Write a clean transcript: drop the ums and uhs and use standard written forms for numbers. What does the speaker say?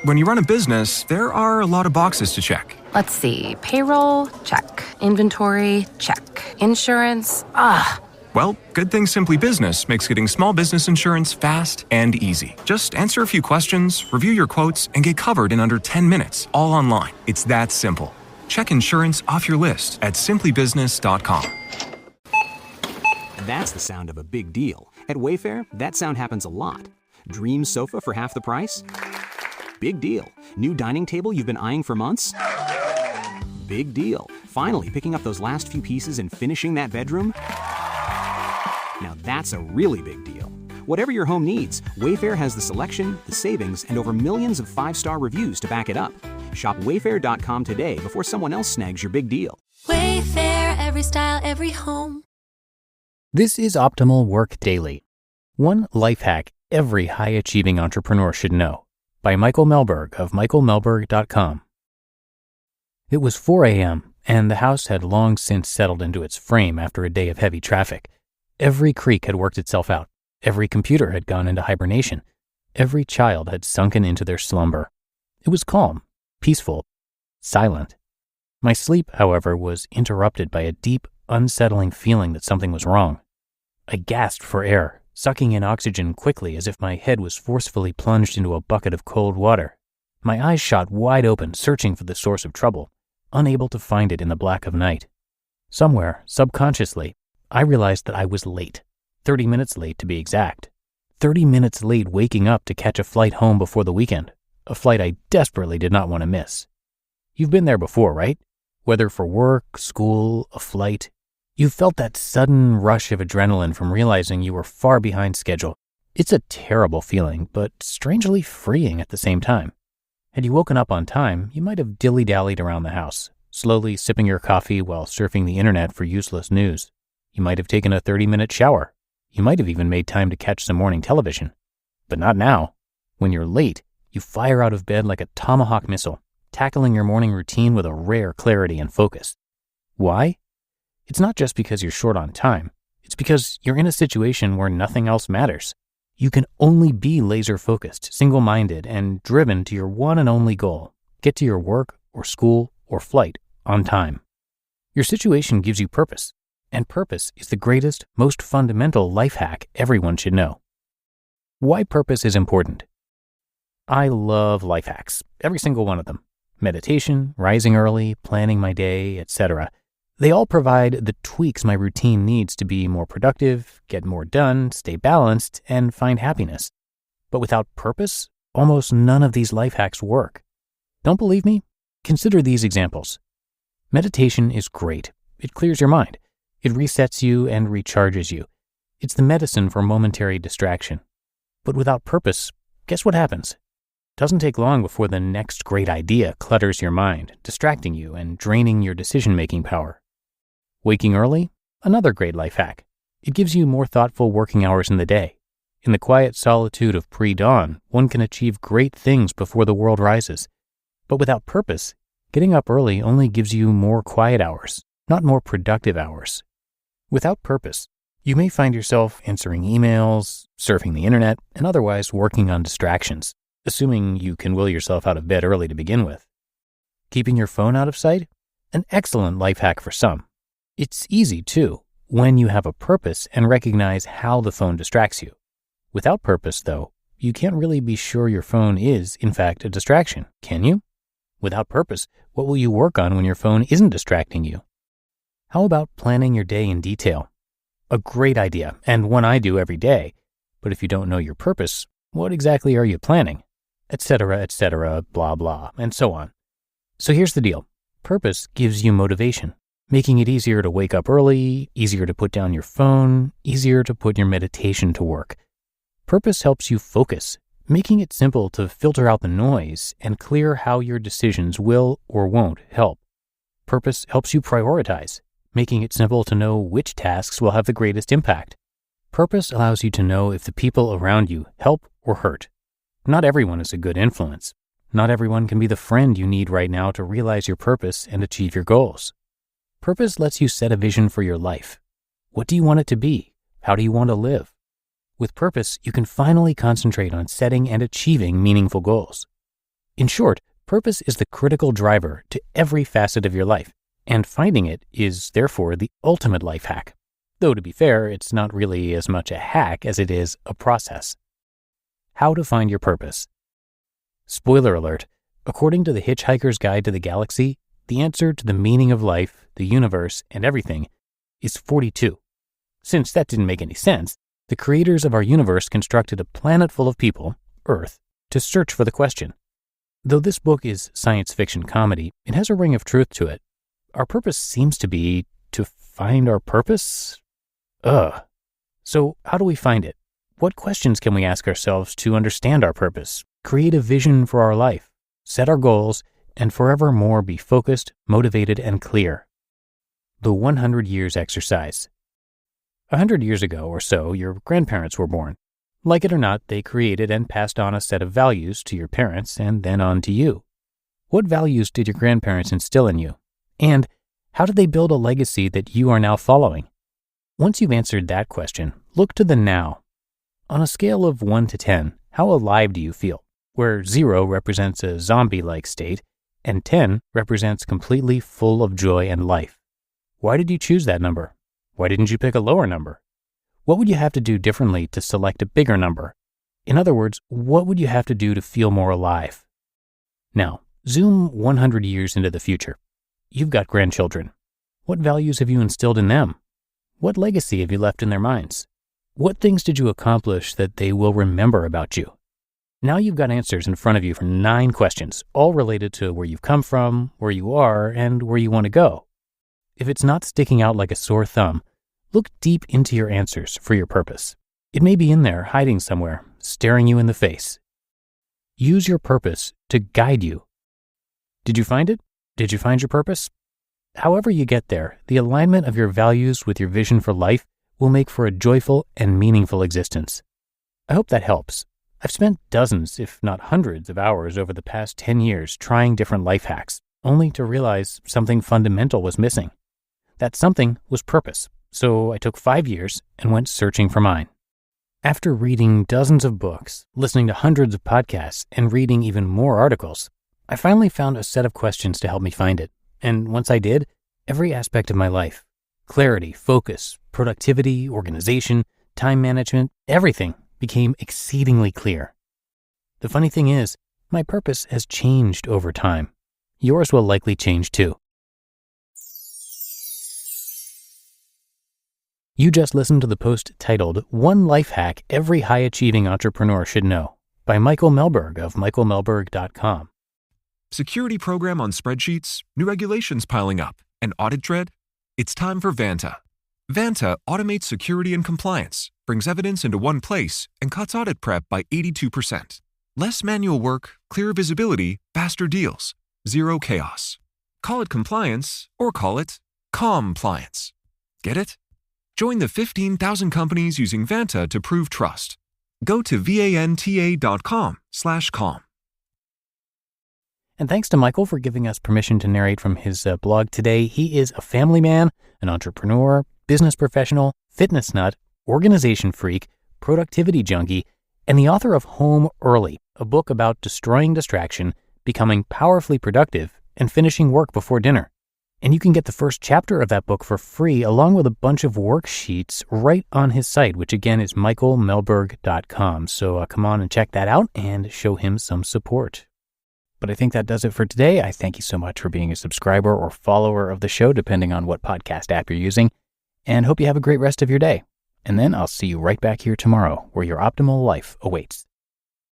When you run a business, there are a lot of boxes to check. Let's see. Payroll? Check. Inventory? Check. Insurance? Well, good thing Simply Business makes getting small business insurance fast and easy. Just answer a few questions, review your quotes, and get covered in under 10 minutes, all online. It's that simple. Check insurance off your list at simplybusiness.com. That's the sound of a big deal. At Wayfair, that sound happens a lot. Dream sofa for half the price? Big deal. New dining table you've been eyeing for months? Big deal. Finally picking up those last few pieces and finishing that bedroom? Now that's a really big deal. Whatever your home needs, Wayfair has the selection, the savings, and over millions of 5-star reviews to back it up. Shop wayfair.com today before someone else snags your big deal. Wayfair, every style, every home. This is Optimal Work Daily. One life hack every high-achieving entrepreneur should know, by Michael Mehlberg of michaelmehlberg.com. It was 4 a.m., and the house had long since settled into its frame after a day of heavy traffic. Every creak had worked itself out. Every computer had gone into hibernation. Every child had sunken into their slumber. It was calm, peaceful, silent. My sleep, however, was interrupted by a deep, unsettling feeling that something was wrong. I gasped for air, sucking in oxygen quickly as if my head was forcefully plunged into a bucket of cold water. My eyes shot wide open, searching for the source of trouble, unable to find it in the black of night. Somewhere, subconsciously, I realized that I was late, 30 minutes late to be exact. 30 minutes late waking up to catch a flight home before the weekend, a flight I desperately did not want to miss. You've been there before, right? Whether for work, school, a flight, you felt that sudden rush of adrenaline from realizing you were far behind schedule. It's a terrible feeling, but strangely freeing at the same time. Had you woken up on time, you might have dilly-dallied around the house, slowly sipping your coffee while surfing the internet for useless news. You might have taken a 30-minute shower. You might have even made time to catch some morning television. But not now. When you're late, you fire out of bed like a tomahawk missile, tackling your morning routine with a rare clarity and focus. Why? It's not just because you're short on time. It's because you're in a situation where nothing else matters. You can only be laser-focused, single-minded, and driven to your one and only goal: get to your work or school or flight on time. Your situation gives you purpose, and purpose is the greatest, most fundamental life hack everyone should know. Why purpose is important. I love life hacks, every single one of them. Meditation, rising early, planning my day, etc. They all provide the tweaks my routine needs to be more productive, get more done, stay balanced, and find happiness. But without purpose, almost none of these life hacks work. Don't believe me? Consider these examples. Meditation is great. It clears your mind. It resets you and recharges you. It's the medicine for momentary distraction. But without purpose, guess what happens? It doesn't take long before the next great idea clutters your mind, distracting you and draining your decision-making power. Waking early? Another great life hack. It gives you more thoughtful working hours in the day. In the quiet solitude of pre-dawn, one can achieve great things before the world rises. But without purpose, getting up early only gives you more quiet hours, not more productive hours. Without purpose, you may find yourself answering emails, surfing the internet, and otherwise working on distractions, assuming you can will yourself out of bed early to begin with. Keeping your phone out of sight? An excellent life hack for some. It's easy, too, when you have a purpose and recognize how the phone distracts you. Without purpose, though, you can't really be sure your phone is, in fact, a distraction, can you? Without purpose, what will you work on when your phone isn't distracting you? How about planning your day in detail? A great idea, and one I do every day. But if you don't know your purpose, what exactly are you planning? Etc., blah, blah, and so on. So here's the deal. Purpose gives you motivation, making it easier to wake up early, easier to put down your phone, easier to put your meditation to work. Purpose helps you focus, making it simple to filter out the noise and clear how your decisions will or won't help. Purpose helps you prioritize, making it simple to know which tasks will have the greatest impact. Purpose allows you to know if the people around you help or hurt. Not everyone is a good influence. Not everyone can be the friend you need right now to realize your purpose and achieve your goals. Purpose lets you set a vision for your life. What do you want it to be? How do you want to live? With purpose, you can finally concentrate on setting and achieving meaningful goals. In short, purpose is the critical driver to every facet of your life, and finding it is therefore the ultimate life hack. Though to be fair, it's not really as much a hack as it is a process. How to find your purpose. Spoiler alert, according to the Hitchhiker's Guide to the Galaxy, the answer to the meaning of life, the universe, and everything is 42. Since that didn't make any sense, the creators of our universe constructed a planet full of people, Earth, to search for the question. Though this book is science fiction comedy, it has a ring of truth to it. Our purpose seems to be to find our purpose? So how do we find it? What questions can we ask ourselves to understand our purpose, create a vision for our life, set our goals, and forevermore be focused, motivated, and clear? The 100 Years Exercise. 100 years ago or so, your grandparents were born. Like it or not, they created and passed on a set of values to your parents and then on to you. What values did your grandparents instill in you? And how did they build a legacy that you are now following? Once you've answered that question, look to the now. On a scale of 1 to 10, how alive do you feel? Where 0 represents a zombie-like state, and 10 represents completely full of joy and life. Why did you choose that number? Why didn't you pick a lower number? What would you have to do differently to select a bigger number? In other words, what would you have to do to feel more alive? Now, zoom 100 years into the future. You've got grandchildren. What values have you instilled in them? What legacy have you left in their minds? What things did you accomplish that they will remember about you? Now you've got answers in front of you for 9 questions, all related to where you've come from, where you are, and where you want to go. If it's not sticking out like a sore thumb, look deep into your answers for your purpose. It may be in there, hiding somewhere, staring you in the face. Use your purpose to guide you. Did you find it? Did you find your purpose? However you get there, the alignment of your values with your vision for life will make for a joyful and meaningful existence. I hope that helps. I've spent dozens, if not hundreds, of hours over the past 10 years trying different life hacks, only to realize something fundamental was missing. That something was purpose, so I took 5 years and went searching for mine. After reading dozens of books, listening to hundreds of podcasts, and reading even more articles, I finally found a set of questions to help me find it. And once I did, every aspect of my life, clarity, focus, productivity, organization, time management, everything became exceedingly clear. The funny thing is, my purpose has changed over time. Yours will likely change too. You just listened to the post titled "One Life Hack Every High-Achieving Entrepreneur Should Know" by Michael Mehlberg of michaelmehlberg.com. Security program on spreadsheets, new regulations piling up, and audit dread? It's time for Vanta. Vanta automates security and compliance, brings evidence into one place, and cuts audit prep by 82%. Less manual work, clearer visibility, faster deals, zero chaos. Call it compliance or call it compliance. Get it? Join the 15,000 companies using Vanta to prove trust. Go to vanta.com/calm. And thanks to Michael for giving us permission to narrate from his blog today. He is a family man, an entrepreneur, business professional, fitness nut, organization freak, productivity junkie, and the author of Home Early, a book about destroying distraction, becoming powerfully productive, and finishing work before dinner. And you can get the first chapter of that book for free along with a bunch of worksheets right on his site, which again is michaelmehlberg.com. So come on and check that out and show him some support. But I think that does it for today. I thank you so much for being a subscriber or follower of the show, depending on what podcast app you're using, and hope you have a great rest of your day. And then I'll see you right back here tomorrow, where your optimal life awaits.